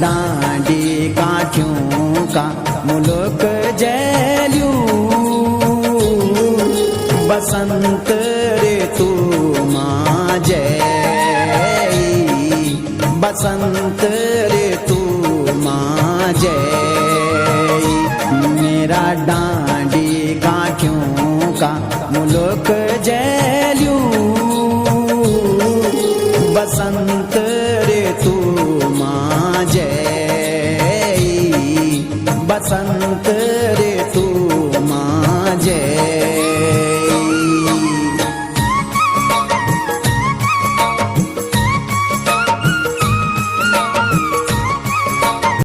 डांडी काठियों का मुल्क जैल्यूं बसंत ऋतु मां जय बसंत ऋतु मां जय मेरा डांडी काठियों का मुल्क जय